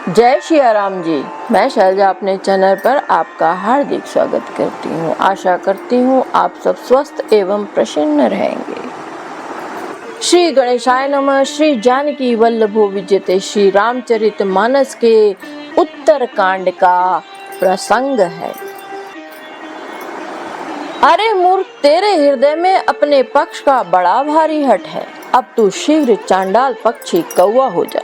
जय श्री राम जी। मैं शैलजा अपने चैनल पर आपका हार्दिक स्वागत करती हूँ। आशा करती हूँ आप सब स्वस्थ एवं प्रसन्न रहेंगे। श्री गणेशाय नमः। श्री जानकी वल्लभो विजयते श्री रामचरित मानस के उत्तर कांड का प्रसंग है। अरे मूर्ख, तेरे हृदय में अपने पक्ष का बड़ा भारी हठ है। अब तू शीघ्र चांडाल पक्षी कौवा हो जा।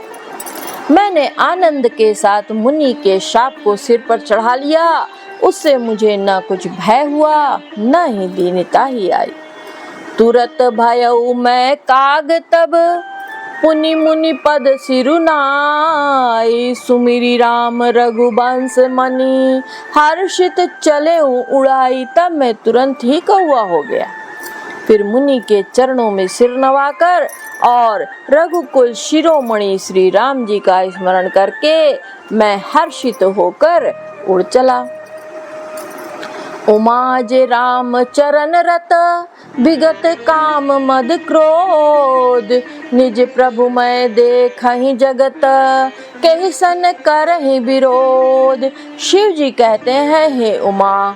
मैंने आनंद के साथ मुनि के शाप को सिर पर चढ़ा लिया। उससे मुझे न कुछ भय हुआ न ही दीनता ही आई। तुरत भयउ मैं काग तब पुनि मुनि पद सिरुनाई। सुमिरी राम रघुवंश मणि हर्षित चले उड़ाई। तब मैं तुरंत ही कौवा हो गया। फिर मुनि के चरणों में सिर नवाकर और रघुकुल शिरोमणि श्री राम जी का स्मरण करके मैं हर्षित होकर उड़ चला। उमाज राम चरण रत विगत काम मद क्रोध। निज प्रभु मैं देखहि जगत कहि सन करहि विरोध। शिव जी कहते हैं, हे उमा,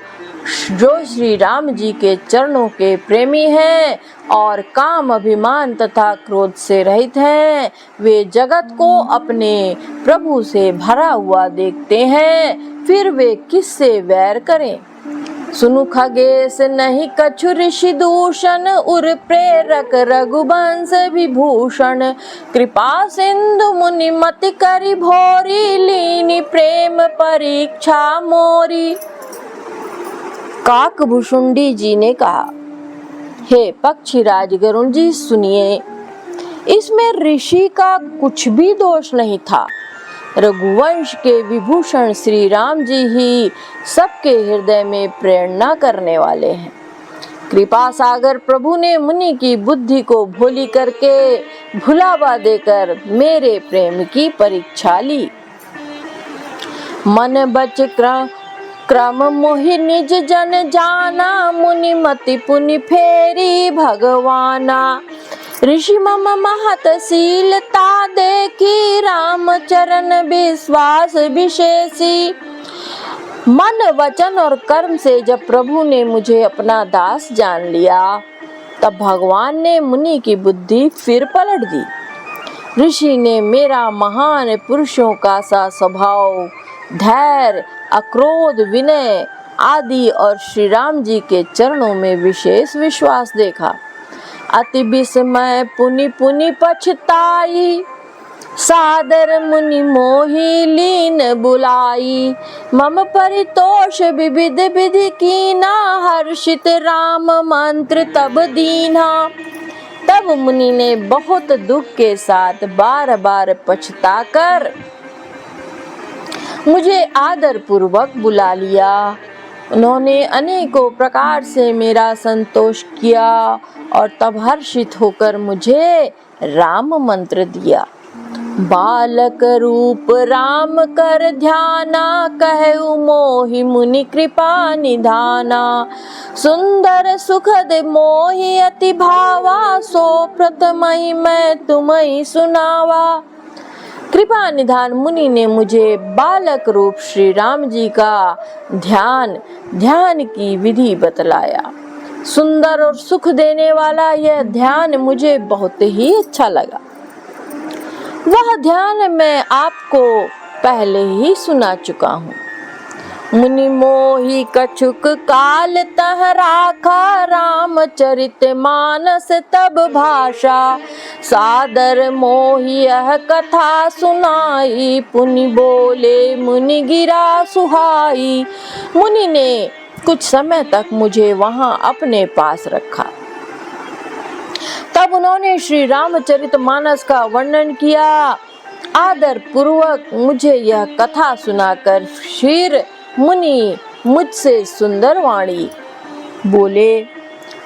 जो श्री राम जी के चरणों के प्रेमी हैं और काम अभिमान तथा क्रोध से रहित हैं, वे जगत को अपने प्रभु से भरा हुआ देखते हैं, फिर वे किससे वैर करें। सुनु खगेश नहीं कछु ऋषि दूषण उर प्रेरक रघुवंश विभूषण। कृपा सिंधु मुनि मति करि भोरी लीनी प्रेम परीक्षा मोरी। काकभुषुंडी जी ने कहा, हे पक्षीराज गरुण जी, सुनिए, इसमें ऋषि का कुछ भी दोष नहीं था। रघुवंश के विभूषण श्री राम जी ही सबके हृदय में प्रेरणा करने वाले हैं। कृपा सागर प्रभु ने मुनि की बुद्धि को भोली करके भुलावा देकर मेरे प्रेम की परीक्षा ली। मन बच क्रम मोहि निज जन जाना। मुनि मति पुनि फेरी भगवाना। ऋषि मम महत शीलता देखी राम चरण विश्वास विशेषी। मन वचन और कर्म से जब प्रभु ने मुझे अपना दास जान लिया, तब भगवान ने मुनि की बुद्धि फिर पलट दी। ऋषि ने मेरा महान पुरुषों का सा स्वभाव, धैर्य, अक्रोध, विनय आदि और श्री राम जी के चरणों में विशेष विश्वास देखा। अति विस्मय पुनि पुनि पछताई। सादर मुनि मोहि लीन बुलाई। मम परितोष विविध विधि कीना। हर्षित राम मंत्र तब दीना। तब मुनि ने बहुत दुख के साथ बार बार पछताकर मुझे आदर पूर्वक बुला लिया। उन्होंने अनेकों प्रकार से मेरा संतोष किया और तब हर्षित होकर मुझे राम मंत्र दिया। बालक रूप राम कर ध्याना। कहु मोहि मुनि कृपा निधाना। सुंदर सुखद मोहि अति भावा। सो प्रथमहि मैं तुम्हि सुनावा। कृपा निधान मुनि ने मुझे बालक रूप श्री राम जी का ध्यान की विधि बतलाया। सुंदर और सुख देने वाला यह ध्यान मुझे बहुत ही अच्छा लगा। वह ध्यान मैं आपको पहले ही सुना चुका हूँ। मुनि मोहि कछुक काल तह राखा। रामचरित मानस तब भाषा। सादर मोहि यह कथा सुनाई। पुनि बोले मुनि गिरा सुहाई। मुनि ने कुछ समय तक मुझे वहां अपने पास रखा। तब उन्होंने श्री रामचरित मानस का वर्णन किया। आदर पूर्वक मुझे यह कथा सुनाकर फिर मुनि मुझसे सुंदर वाणी बोले।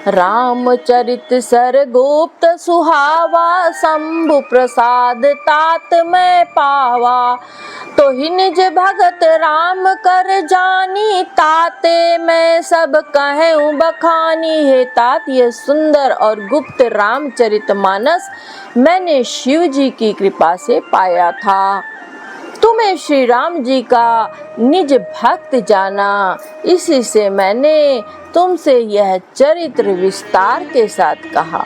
रामचरित सरगुप्त सुहावा। शंभु प्रसाद तात मैं पावा। तो ही निज भगत राम कर जानी। ताते मैं सब कहूँ बखानी। हे तात, ये सुंदर और गुप्त रामचरित मानस मैंने शिव जी की कृपा से पाया था। तुम तुम्हें श्री राम जी का निज भक्त जाना, इसी से मैंने तुमसे यह चरित्र विस्तार के साथ कहा।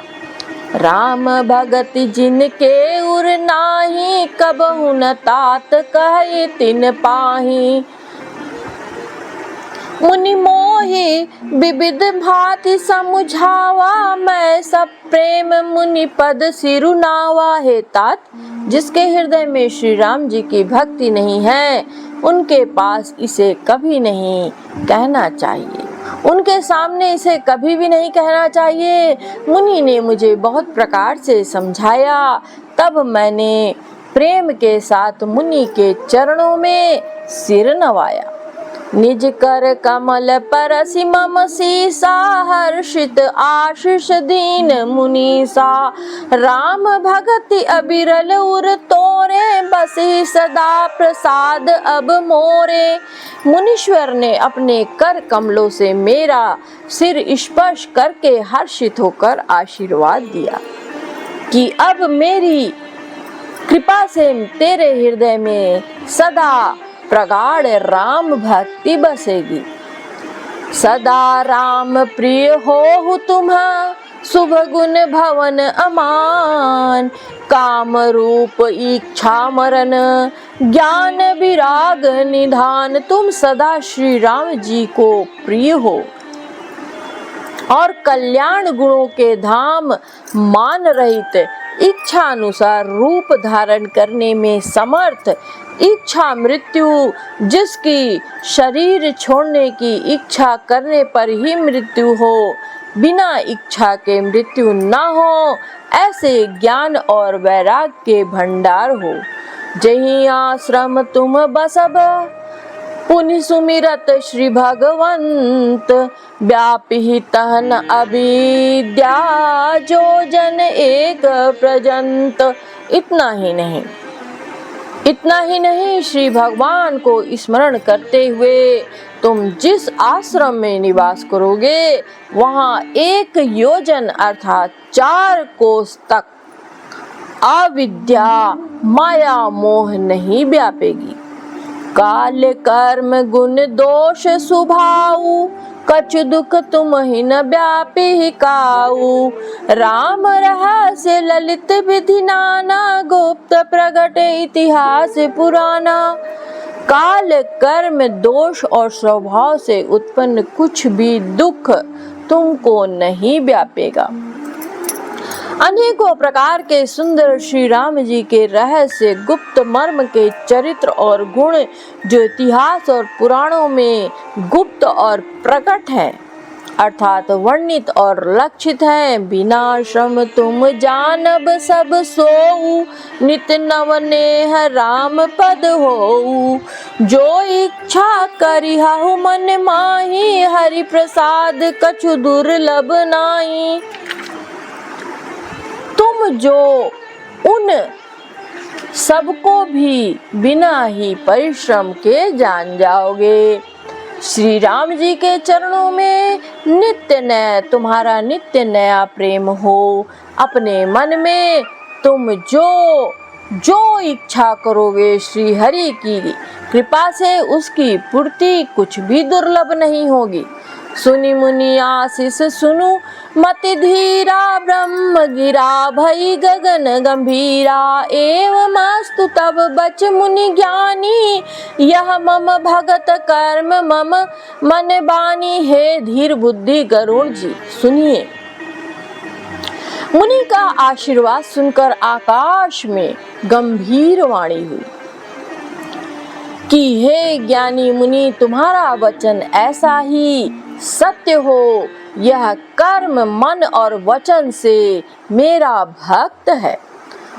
राम भगत जिनके उर नाही, कबहु न तात कहे तिन पाही। मुनि मोहि विविध भांति समुझावा, मैं सब प्रेम मुनि पद सिरुनावा। हे तात, जिसके हृदय में श्री राम जी की भक्ति नहीं है, उनके पास इसे कभी नहीं कहना चाहिए, उनके सामने इसे कभी भी नहीं कहना चाहिए। मुनि ने मुझे बहुत प्रकार से समझाया, तब मैंने प्रेम के साथ मुनि के चरणों में सिर नवाया। निज कर कमल परसि मम सीसा, हर्षित आशीष दीन मुनीसा। राम भगति अबिरल उर तोरे, बसहि सदा प्रसाद अब मोरे। मुनीश्वर ने अपने कर कमलों से मेरा सिर स्पर्श करके हर्षित होकर आशीर्वाद दिया कि अब मेरी कृपा से तेरे हृदय में सदा प्रगाढ़ राम भक्ति बसेगी। सदा राम प्रिय हो तुम्हारा, शुभ गुण भवन अमान। काम रूप इच्छा मरण, ज्ञान विराग निधान। तुम सदा श्री राम जी को प्रिय हो और कल्याण गुणों के धाम, मान रहित, इच्छा अनुसार रूप धारण करने में समर्थ, इच्छा मृत्यु, जिसकी शरीर छोड़ने की इच्छा करने पर ही मृत्यु हो, बिना इच्छा के मृत्यु न हो, ऐसे ज्ञान और वैराग के भंडार हो। जहीं आश्रम तुम बसब, पुनि सुमिरत श्री भगवंत। व्यापी तहन अविद्या, जो जन एक प्रजंत। इतना ही नहीं, श्री भगवान को स्मरण करते हुए तुम जिस आश्रम में निवास करोगे, वहाँ 1 योजन अर्थात 4 कोस तक अविद्या, माया, मोह नहीं व्यापेगी। काल कर्म गुण दोष स्वभाव, कछु दुख तुमहि न व्यापी काऊ। राम रहस्य ललित विधि नाना, गुप्त प्रगट इतिहास पुराना। काल कर्म दोष और स्वभाव से उत्पन्न कुछ भी दुख तुमको नहीं व्यापेगा। अनेकों प्रकार के सुंदर श्री राम जी के रहस्य, गुप्त मर्म के चरित्र और गुण, जो इतिहास और पुराणों में गुप्त और प्रकट है, अर्थात वर्णित और लक्षित है, बिना श्रम तुम जानब सब सोऊ। नित्य नव नेह राम पद होऊ। जो इच्छा करिहु मन माही, हरि प्रसाद कछु दुर्लभ नाई। तुम जो उन सबको भी बिना ही परिश्रम के जान जाओगे। श्री राम जी के चरणों में तुम्हारा नित्य नया प्रेम हो। अपने मन में तुम जो इच्छा करोगे, श्री हरि की कृपा से उसकी पूर्ति कुछ भी दुर्लभ नहीं होगी। सुनि मुनि आशीष सुनु मति धीरा, ब्रह्म गिरा भई गगन गंभीरा। एवं अस्तु तब बच मुनि ज्ञानी, यह मम भगत कर्म मम मन बानी। हे धीर बुद्धि गरुड़ जी, सुनिए। मुनि का आशीर्वाद सुनकर आकाश में गंभीर वाणी हुई कि हे ज्ञानी मुनि, तुम्हारा वचन ऐसा ही सत्य हो। यह कर्म मन और वचन से मेरा भक्त है।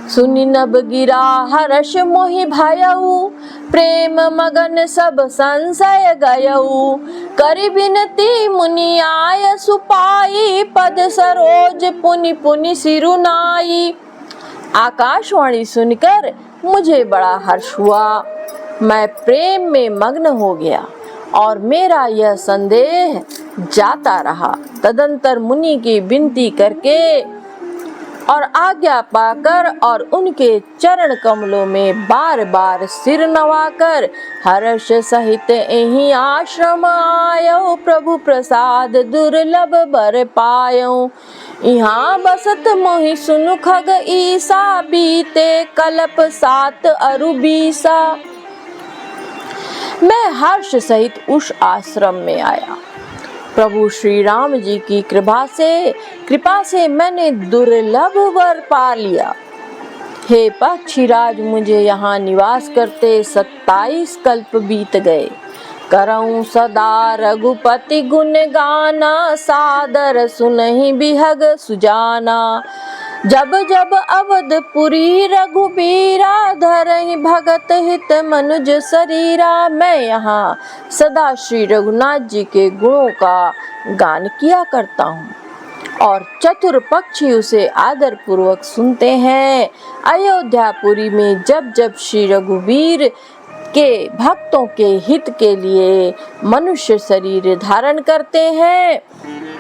सुनि नभ गिरा हर्ष मोहि भयऊ, प्रेम मगन सब संशय गयऊ। करि बिनती मुनि आय सुपाई, पद सरोज पुनि पुनि सिरुनाई। आकाशवाणी सुनकर मुझे बड़ा हर्ष हुआ। मैं प्रेम में मग्न हो गया और मेरा यह संदेह जाता रहा। तदंतर मुनि की विनती करके और आज्ञा पाकर और उनके चरण कमलों में बार बार सिर नवाकर हर्ष सहित यहीं आश्रम आयो, प्रभु प्रसाद दुर्लभ बर पायो। यहाँ बसत मोहि सुनु खग ईसा, बीते कल्प 7 अरु 20। मैं हर्ष सहित उस आश्रम में आया। प्रभु श्री राम जी की कृपा से मैंने दुर्लभ वर पा लिया। हे पक्षीराज, मुझे यहाँ निवास करते 27 कल्प बीत गए। करऊं सदा रघुपति गुण गाना, सादर सुनहि बिहग सुजाना। जब जब अवधपुरी रघुबीरा, धरहि भगत हित मनुज शरीरा। मैं यहाँ सदा श्री रघुनाथ जी के गुणों का गान किया करता हूँ और चतुर पक्षी उसे आदर पूर्वक सुनते हैं। अयोध्यापुरी में जब जब श्री रघुवीर के भक्तों के हित के लिए मनुष्य शरीर धारण करते हैं,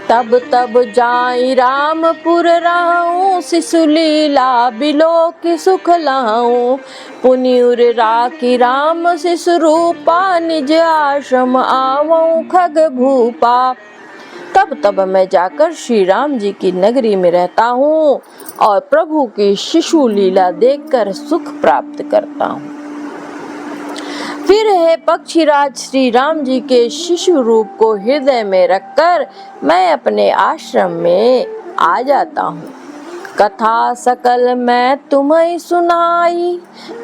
तब तब जाई रामपुर राहूं, शिशु लीला बिलोक सुख लाऊं। पुनिउर राखी राम शिशु रूपा, निज आश्रम आवऊं खग भूपा। तब तब मैं जाकर श्री राम जी की नगरी में रहता हूँ और प्रभु की शिशु लीला देखकर सुख प्राप्त करता हूँ। फिर है पक्षीराज, श्री राम जी के शिशु रूप को हृदय में रखकर मैं अपने आश्रम में आ जाता हूँ। कथा सकल मैं तुम्हें सुनाई,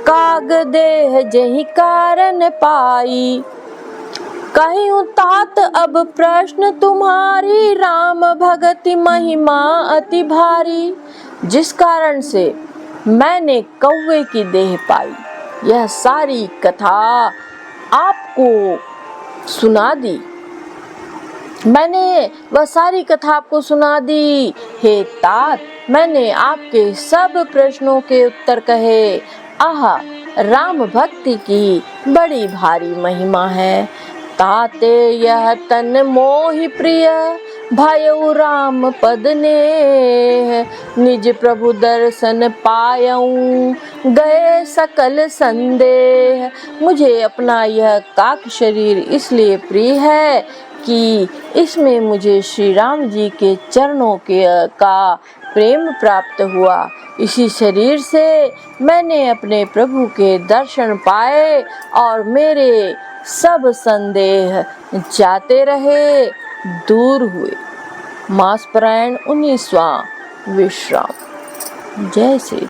काग देह जहि कारण पाई। कहीं तात अब प्रश्न तुम्हारी, राम भगति महिमा अति भारी। जिस कारण से मैंने कौवे की देह पाई, यह सारी कथा आपको सुना दी। मैंने वह सारी कथा आपको सुना दी। हे तात, मैंने आपके सब प्रश्नों के उत्तर कहे। आहा, राम भक्ति की बड़ी भारी महिमा है। ताते यह तन मोहि प्रिय, भयउ राम पद ने। निज प्रभु दर्शन पायऊं, गए सकल संदेह। मुझे अपना यह काक शरीर इसलिए प्रिय है कि इसमें मुझे श्री राम जी के चरणों का प्रेम प्राप्त हुआ। इसी शरीर से मैंने अपने प्रभु के दर्शन पाए और मेरे सब संदेह जाते रहे, दूर हुए। मास पारायण 19वां विश्राम। जय श्री